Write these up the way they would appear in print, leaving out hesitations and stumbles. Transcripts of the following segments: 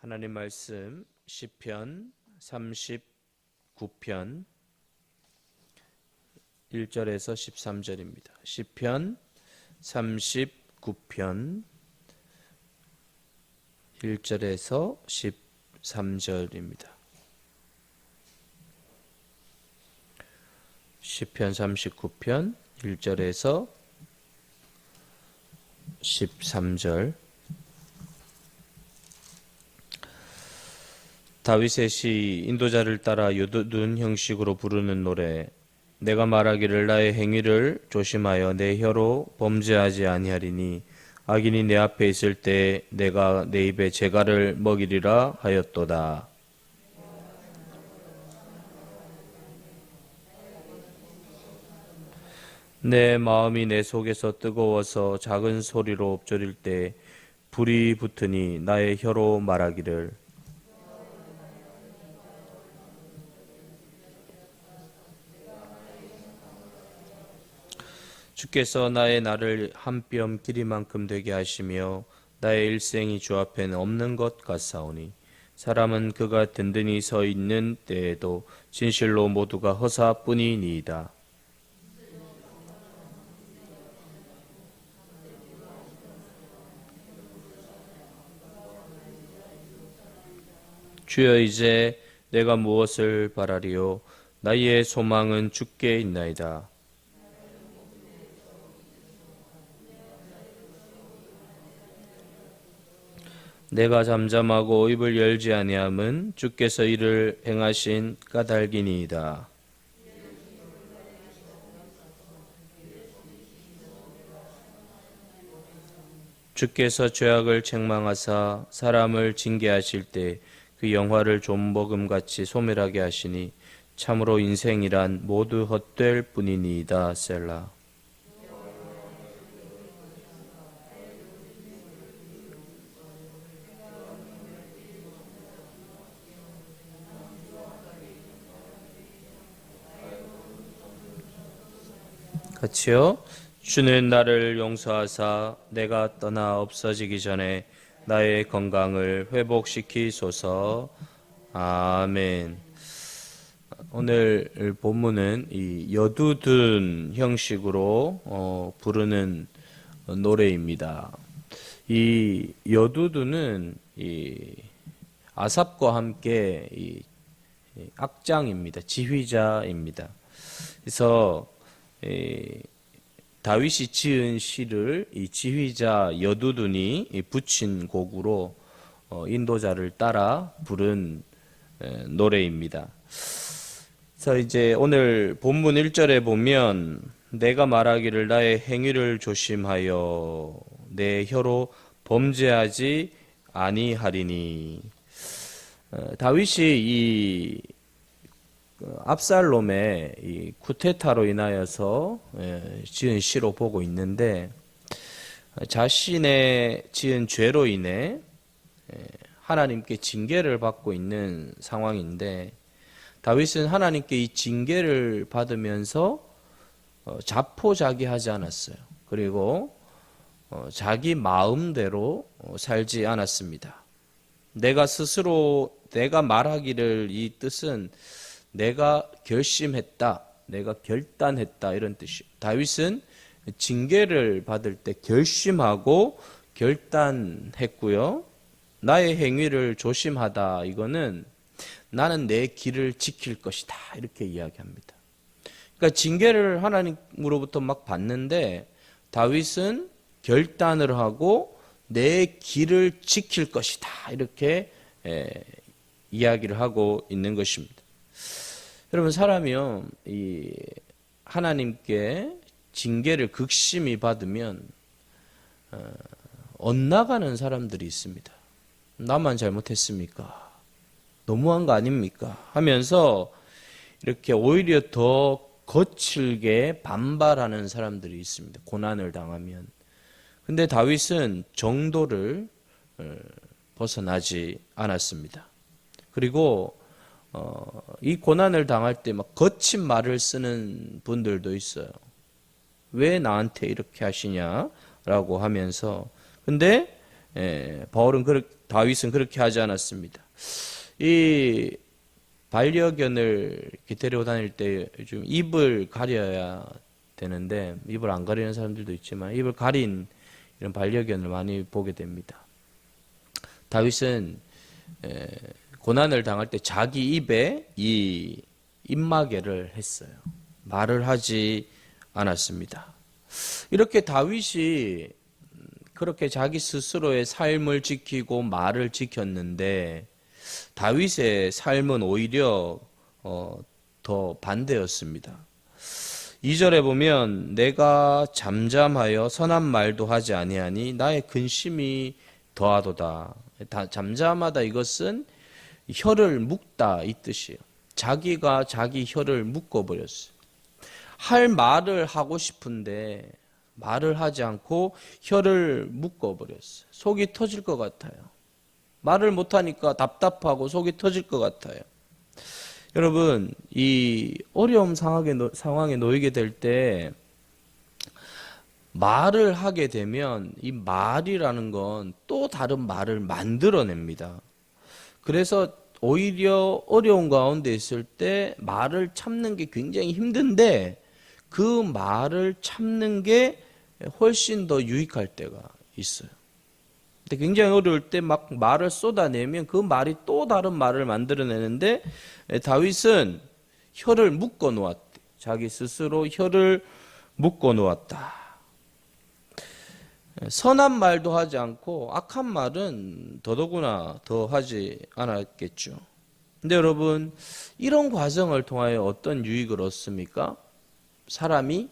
하나님 말씀 시편 39편 1절에서 13절입니다. 시편 39편 1절에서 13절입니다. 시편 39편 1절에서 13절. 다윗의 시 인도자를 따라 요두둔 형식으로 부르는 노래. 내가 말하기를 나의 행위를 조심하여 내 혀로 범죄하지 아니하리니 악인이 내 앞에 있을 때 내가 내 입에 재갈을 먹이리라 하였도다. 내 마음이 내 속에서 뜨거워서 작은 소리로 엎조릴 때 불이 붙으니 나의 혀로 말하기를 주께서 나의 날을 한 뼘 길이만큼 되게 하시며 나의 일생이 주 앞에는 없는 것 같사오니 사람은 그가 든든히 서 있는 때에도 진실로 모두가 허사뿐이니이다. 주여 이제 내가 무엇을 바라리요 나의 소망은 주께 있나이다. 내가 잠잠하고 입을 열지 아니함은 주께서 이를 행하신 까닭이니이다. 주께서 죄악을 책망하사 사람을 징계하실 때 그 영화를 좀먹음같이 소멸하게 하시니 참으로 인생이란 모두 헛될 뿐이니이다. 셀라. 같이요. 주는 나를 용서하사 내가 떠나 없어지기 전에 나의 건강을 회복시키소서. 아멘. 오늘 본문은 이 여두둔 형식으로 부르는 노래입니다. 이 여두둔은 이 아삽과 함께 이 악장입니다. 지휘자입니다. 그래서 다윗이 지은 시를 이 지휘자 여두둔이 붙인 곡으로 인도자를 따라 부른 노래입니다. 그래서 이제 오늘 본문 1절에 보면 내가 말하기를 나의 행위를 조심하여 내 혀로 범죄하지 아니하리니. 다윗이 이 압살롬의 이 쿠데타로 인하여서 지은 시로 보고 있는데 자신의 지은 죄로 인해 하나님께 징계를 받고 있는 상황인데 다윗은 하나님께 이 징계를 받으면서 자포자기하지 않았어요. 그리고 자기 마음대로 살지 않았습니다. 내가 스스로 내가 말하기를 이 뜻은 내가 결심했다, 내가 결단했다 이런 뜻이에요. 다윗은 징계를 받을 때 결심하고 결단했고요. 나의 행위를 조심하다 이거는 나는 내 길을 지킬 것이다 이렇게 이야기합니다. 그러니까 징계를 하나님으로부터 막 받는데 다윗은 결단을 하고 내 길을 지킬 것이다 이렇게 이야기를 하고 있는 것입니다. 여러분 사람이요 이 하나님께 징계를 극심히 받으면 엇나가는 사람들이 있습니다. 나만 잘못했습니까? 너무한 거 아닙니까? 하면서 이렇게 오히려 더 거칠게 반발하는 사람들이 있습니다. 고난을 당하면. 근데 다윗은 정도를 벗어나지 않았습니다. 그리고 이 고난을 당할 때 막 거친 말을 쓰는 분들도 있어요. 왜 나한테 이렇게 하시냐라고 하면서 근데 다윗은 그렇게 하지 않았습니다. 이 반려견을 이렇게 데리고 다닐 때 요즘 입을 가려야 되는데 입을 안 가리는 사람들도 있지만 입을 가린 이런 반려견을 많이 보게 됩니다. 다윗은 고난을 당할 때 자기 입에 이 입마개를 했어요. 말을 하지 않았습니다. 이렇게 다윗이 그렇게 자기 스스로의 삶을 지키고 말을 지켰는데 다윗의 삶은 오히려 더 반대였습니다. 2절에 보면 내가 잠잠하여 선한 말도 하지 아니하니 나의 근심이 더하도다. 잠잠하다 이것은 혀를 묶다 이 뜻이에요. 자기가 자기 혀를 묶어버렸어요. 할 말을 하고 싶은데 말을 하지 않고 혀를 묶어버렸어요. 속이 터질 것 같아요. 말을 못하니까 답답하고 속이 터질 것 같아요. 여러분, 이 어려운 상황에 놓이게 될 때 말을 하게 되면 이 말이라는 건 또 다른 말을 만들어냅니다. 그래서 오히려 어려운 가운데 있을 때 말을 참는 게 굉장히 힘든데 그 말을 참는 게 훨씬 더 유익할 때가 있어요. 근데 굉장히 어려울 때 막 말을 쏟아내면 그 말이 또 다른 말을 만들어내는데 다윗은 혀를 묶어 놓았대. 자기 스스로 혀를 묶어 놓았다. 선한 말도 하지 않고 악한 말은 더더구나 더 하지 않았겠죠. 근데 여러분, 이런 과정을 통하여 어떤 유익을 얻습니까? 사람이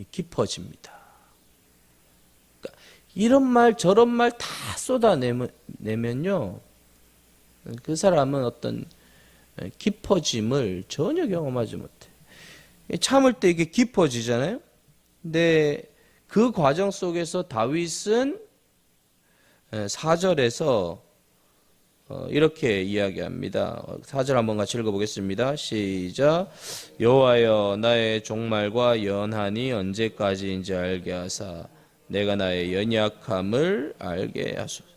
깊어집니다. 그러니까 이런 말 저런 말 다 쏟아내면요, 그 사람은 어떤 깊어짐을 전혀 경험하지 못해. 참을 때 이게 깊어지잖아요. 근데 그 과정 속에서 다윗은 4절에서 이렇게 이야기합니다. 4절 한번 같이 읽어보겠습니다. 시작. 여호와여 나의 종말과 연한이 언제까지인지 알게 하사 내가 나의 연약함을 알게 하소서.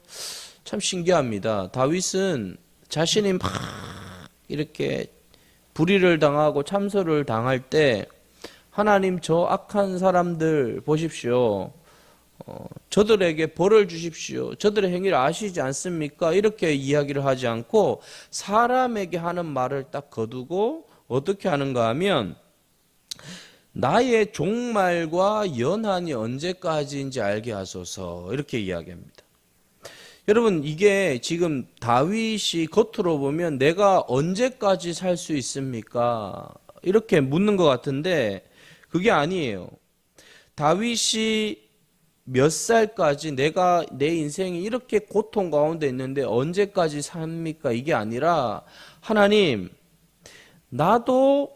참 신기합니다. 다윗은 자신이 막 이렇게 불의를 당하고 참소를 당할 때 하나님 저 악한 사람들 보십시오. 저들에게 벌을 주십시오. 저들의 행위를 아시지 않습니까? 이렇게 이야기를 하지 않고 사람에게 하는 말을 딱 거두고 어떻게 하는가 하면 나의 종말과 연한이 언제까지인지 알게 하소서 이렇게 이야기합니다. 여러분, 이게 지금 다윗이 겉으로 보면 내가 언제까지 살 수 있습니까? 이렇게 묻는 것 같은데 그게 아니에요. 다윗이 몇 살까지 내가 내 인생이 이렇게 고통 가운데 있는데 언제까지 삽니까? 이게 아니라 하나님, 나도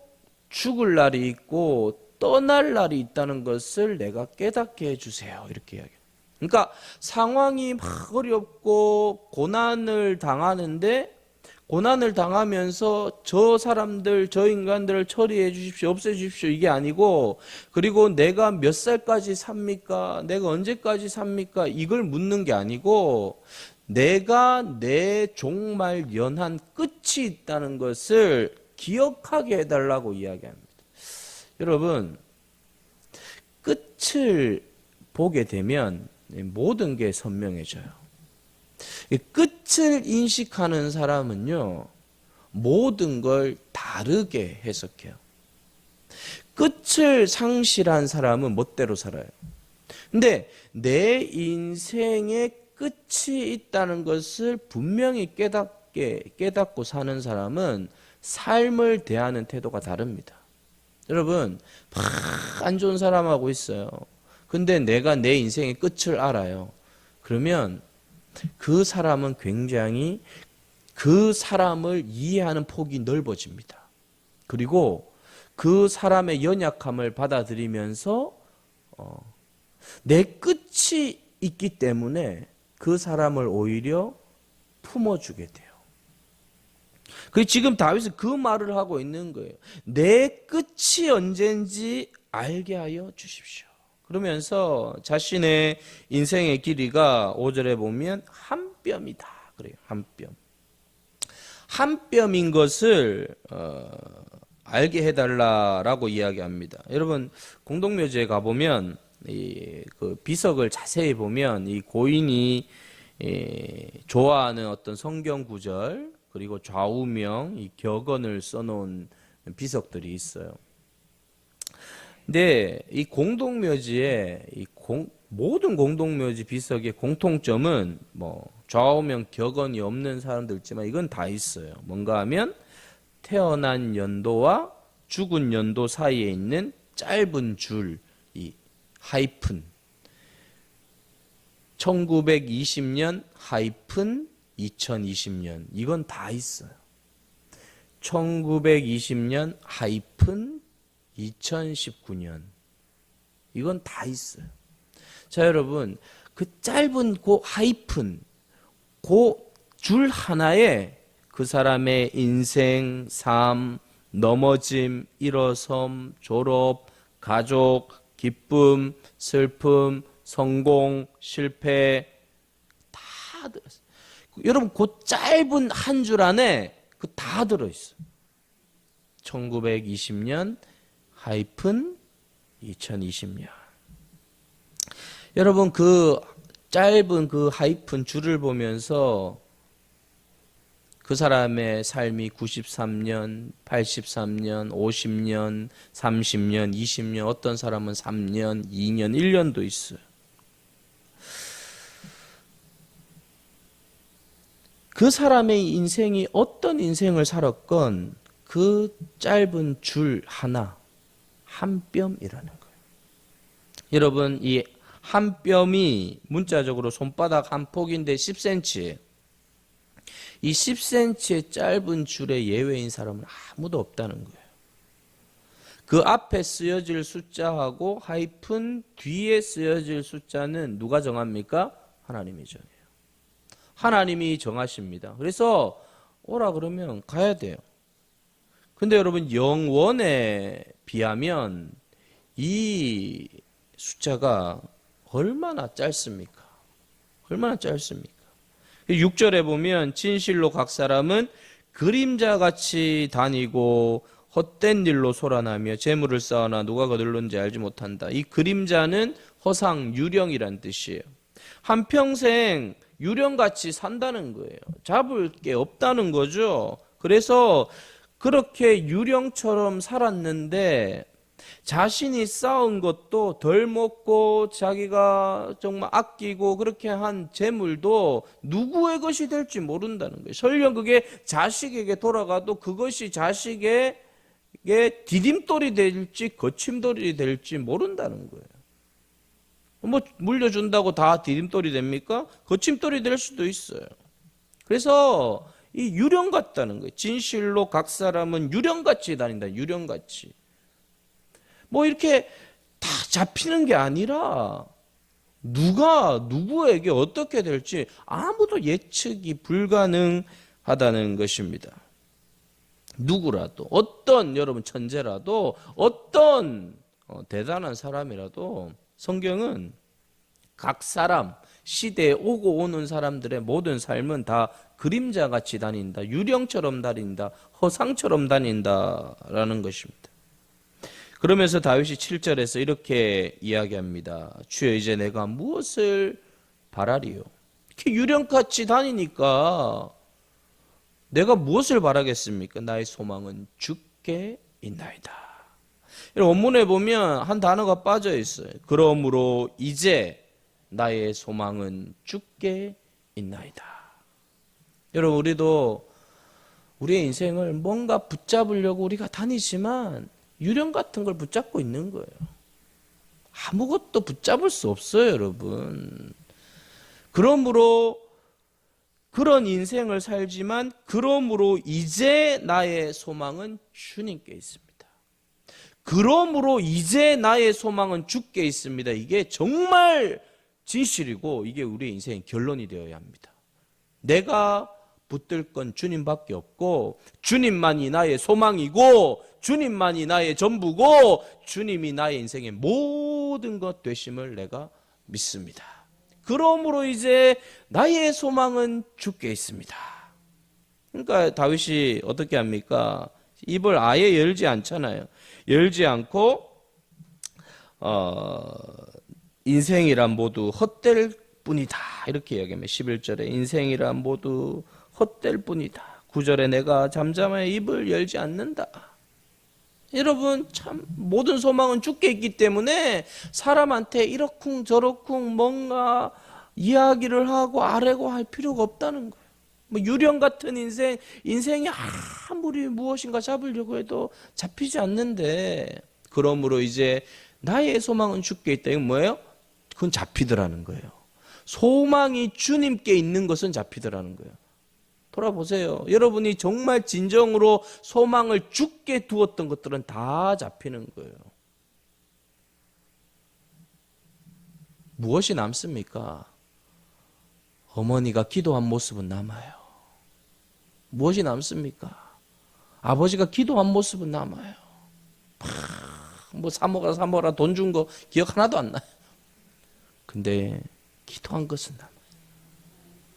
죽을 날이 있고 떠날 날이 있다는 것을 내가 깨닫게 해주세요. 이렇게 이야기해요. 그러니까 상황이 막 어렵고 고난을 당하는데 고난을 당하면서 저 사람들, 저 인간들을 처리해 주십시오, 없애 주십시오 이게 아니고, 그리고 내가 몇 살까지 삽니까? 내가 언제까지 삽니까? 이걸 묻는 게 아니고 내가 내 종말 연한 끝이 있다는 것을 기억하게 해달라고 이야기합니다. 여러분, 끝을 보게 되면 모든 게 선명해져요. 끝을 인식하는 사람은요, 모든 걸 다르게 해석해요. 끝을 상실한 사람은 멋대로 살아요. 근데 내 인생의 끝이 있다는 것을 분명히 깨닫고 사는 사람은 삶을 대하는 태도가 다릅니다. 여러분, 막 안 좋은 사람하고 있어요. 근데 내가 내 인생의 끝을 알아요. 그러면 그 사람은 굉장히 그 사람을 이해하는 폭이 넓어집니다. 그리고 그 사람의 연약함을 받아들이면서 내 끝이 있기 때문에 그 사람을 오히려 품어주게 돼요. 그 지금 다윗은 그 말을 하고 있는 거예요. 내 끝이 언제인지 알게 하여 주십시오. 그러면서 자신의 인생의 길이가 5절에 보면 한 뼘이다 그래요. 한 뼘. 한 뼘인 것을 알게 해달라라고 이야기합니다. 여러분 공동묘지에 가보면 그 비석을 자세히 보면 이 고인이 좋아하는 어떤 성경 구절 그리고 좌우명, 이 격언을 써놓은 비석들이 있어요. 근데 이 공동묘지에 모든 공동묘지 비석의 공통점은 뭐 좌우명 격언이 없는 사람들 있지만 이건 다 있어요. 뭔가 하면 태어난 연도와 죽은 연도 사이에 있는 짧은 줄, 이 하이픈 1920년 하이픈 2020년 이건 다 있어요. 1920년 하이픈 2019년 이건 다 있어요. 자 여러분 그 짧은 그 하이픈 그 줄 하나에 그 사람의 인생, 삶, 넘어짐, 일어섬, 졸업, 가족, 기쁨, 슬픔, 성공, 실패 다 들었어요. 여러분 그 짧은 한 줄 안에 그 다 들어있어요. 1920년 하이픈 2020년. 여러분 그 짧은 그 하이픈 줄을 보면서 그 사람의 삶이 93년, 83년, 50년, 30년, 20년, 어떤 사람은 3년, 2년, 1년도 있어요. 그 사람의 인생이 어떤 인생을 살았건 그 짧은 줄 하나, 한 뼘이라는 거예요. 여러분 이 한 뼘이 문자적으로 손바닥 한 폭인데 10cm예요. 이 10cm의 짧은 줄에 예외인 사람은 아무도 없다는 거예요. 그 앞에 쓰여질 숫자하고 하이픈 뒤에 쓰여질 숫자는 누가 정합니까? 하나님이 정해요. 하나님이 정하십니다. 그래서 오라 그러면 가야 돼요. 근데 여러분 영원에 비하면 이 숫자가 얼마나 짧습니까? 얼마나 짧습니까? 6절에 보면 진실로 각 사람은 그림자같이 다니고 헛된 일로 소란하며 재물을 쌓으나 누가 거둘는지 알지 못한다. 이 그림자는 허상, 유령이란 뜻이에요. 한평생 유령같이 산다는 거예요. 잡을 게 없다는 거죠. 그래서 그렇게 유령처럼 살았는데 자신이 쌓은 것도 덜 먹고 자기가 정말 아끼고 그렇게 한 재물도 누구의 것이 될지 모른다는 거예요. 설령 그게 자식에게 돌아가도 그것이 자식에게 디딤돌이 될지 거침돌이 될지 모른다는 거예요. 뭐 물려준다고 다 디딤돌이 됩니까? 거침돌이 될 수도 있어요. 그래서 이 유령 같다는 거예요. 진실로 각 사람은 유령같이 다닌다. 유령같이. 뭐 이렇게 다 잡히는 게 아니라 누가 누구에게 어떻게 될지 아무도 예측이 불가능하다는 것입니다. 누구라도 어떤 여러분 천재라도 어떤 대단한 사람이라도 성경은 각 사람 시대에 오고 오는 사람들의 모든 삶은 다 그림자같이 다닌다. 유령처럼 다닌다. 허상처럼 다닌다라는 것입니다. 그러면서 다윗이 7절에서 이렇게 이야기합니다. 주여 이제 내가 무엇을 바라리요? 이렇게 유령같이 다니니까 내가 무엇을 바라겠습니까? 나의 소망은 주께 있나이다. 원문에 보면 한 단어가 빠져 있어요. 그러므로 이제 나의 소망은 주께 있나이다. 여러분 우리도 우리의 인생을 뭔가 붙잡으려고 우리가 다니지만 유령 같은 걸 붙잡고 있는 거예요. 아무것도 붙잡을 수 없어요, 여러분. 그러므로 그런 인생을 살지만 그러므로 이제 나의 소망은 주님께 있습니다. 그러므로 이제 나의 소망은 주께 있습니다. 이게 정말 진실이고 이게 우리의 인생의 결론이 되어야 합니다. 내가 붙들 건 주님밖에 없고 주님만이 나의 소망이고 주님만이 나의 전부고 주님이 나의 인생의 모든 것 되심을 내가 믿습니다. 그러므로 이제 나의 소망은 주께 있습니다. 그러니까 다윗이 어떻게 합니까? 입을 아예 열지 않잖아요. 열지 않고 인생이란 모두 헛될 뿐이다 이렇게 이야기합니다. 11절에 인생이란 모두 헛될 뿐이다. 9절에 내가 잠잠하여 입을 열지 않는다. 여러분 참 모든 소망은 주께 있기 때문에 사람한테 이러쿵 저러쿵 뭔가 이야기를 하고 아뢰고 할 필요가 없다는 거예요. 뭐 유령 같은 인생이 아무리 무엇인가 잡으려고 해도 잡히지 않는데 그러므로 이제 나의 소망은 주께 있다. 이건 뭐예요? 그건 잡히더라는 거예요. 소망이 주님께 있는 것은 잡히더라는 거예요. 돌아보세요. 여러분이 정말 진정으로 소망을 주께 두었던 것들은 다 잡히는 거예요. 무엇이 남습니까? 어머니가 기도한 모습은 남아요. 무엇이 남습니까? 아버지가 기도한 모습은 남아요. 뭐 사모라 돈 준 거 기억 하나도 안 나요. 근데 기도한 것은 남아요.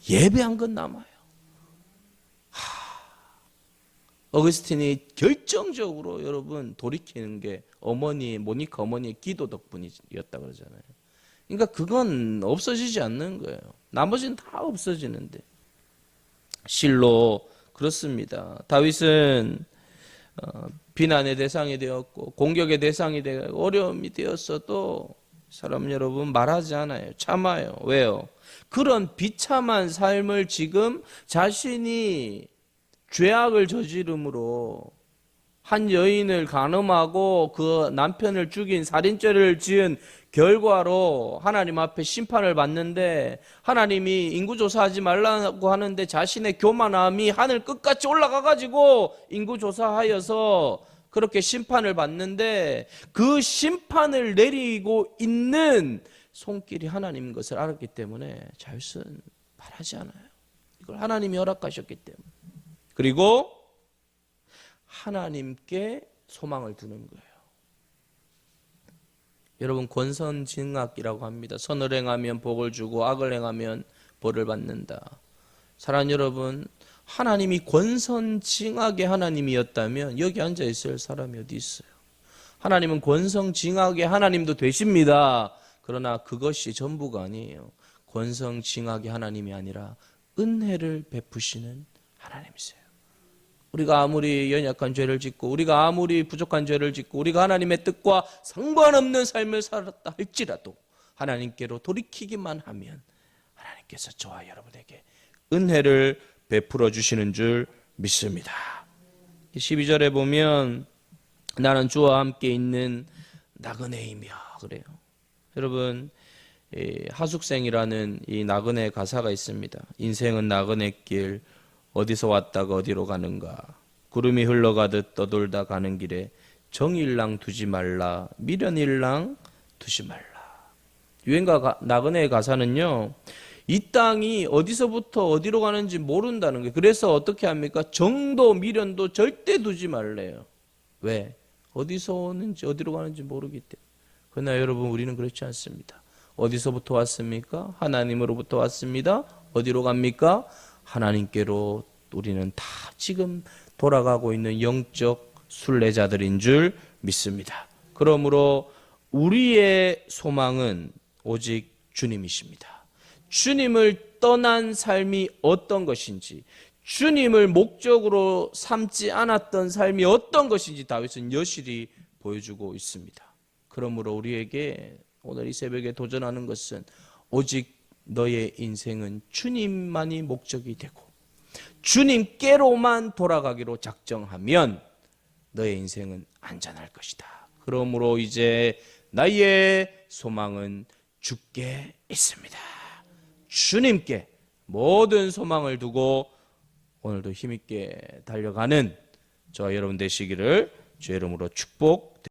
예배한 건 남아요. 어거스틴이 결정적으로 여러분 돌이키는 게 모니카 어머니의 기도 덕분이었다 그러잖아요. 그러니까 그건 없어지지 않는 거예요. 나머지는 다 없어지는데. 실로 그렇습니다. 다윗은 비난의 대상이 되었고 공격의 대상이 되고 어려움이 되었어도 사람 여러분 말하지 않아요. 참아요. 왜요? 그런 비참한 삶을 지금 자신이 죄악을 저지름으로 한 여인을 간음하고 그 남편을 죽인 살인죄를 지은 결과로 하나님 앞에 심판을 받는데 하나님이 인구조사하지 말라고 하는데 자신의 교만함이 하늘 끝까지 올라가가지고 인구조사하여서 그렇게 심판을 받는데 그 심판을 내리고 있는 손길이 하나님인 것을 알았기 때문에 자윗은 말하지 않아요. 이걸 하나님이 허락하셨기 때문에. 그리고 하나님께 소망을 두는 거예요. 여러분 권선징악이라고 합니다. 선을 행하면 복을 주고 악을 행하면 벌을 받는다. 사랑하는 여러분, 하나님이 권선징악의 하나님이었다면 여기 앉아 있을 사람이 어디 있어요? 하나님은 권선징악의 하나님도 되십니다. 그러나 그것이 전부가 아니에요. 권선징악의 하나님이 아니라 은혜를 베푸시는 하나님이세요. 우리가 아무리 연약한 죄를 짓고 우리가 아무리 부족한 죄를 짓고 우리가 하나님의 뜻과 상관없는 삶을 살았다 할지라도 하나님께로 돌이키기만 하면 하나님께서 저와 여러분에게 은혜를 베풀어 주시는 줄 믿습니다. 12절에 보면 나는 주와 함께 있는 나그네이며 그래요. 여러분 하숙생이라는 이 나그네 가사가 있습니다. 인생은 나그네길 어디서 왔다가 어디로 가는가 구름이 흘러가듯 떠돌다 가는 길에 정일랑 두지 말라 미련일랑 두지 말라. 유행가 나그네의 가사는요 이 땅이 어디서부터 어디로 가는지 모른다는 거예요. 그래서 어떻게 합니까? 정도 미련도 절대 두지 말래요. 왜? 어디서 오는지 어디로 가는지 모르기 때문에. 그러나 여러분 우리는 그렇지 않습니다. 어디서부터 왔습니까? 하나님으로부터 왔습니다. 어디로 갑니까? 하나님께로. 우리는 다 지금 돌아가고 있는 영적 순례자들인 줄 믿습니다. 그러므로 우리의 소망은 오직 주님이십니다. 주님을 떠난 삶이 어떤 것인지, 주님을 목적으로 삼지 않았던 삶이 어떤 것인지 다윗은 여실히 보여주고 있습니다. 그러므로 우리에게 오늘 이 새벽에 도전하는 것은 오직 너의 인생은 주님만이 목적이 되고 주님께로만 돌아가기로 작정하면 너의 인생은 안전할 것이다. 그러므로 이제 나의 소망은 주께 있습니다. 주님께 모든 소망을 두고 오늘도 힘있게 달려가는 저와 여러분 되시기를 주의 이름으로 축복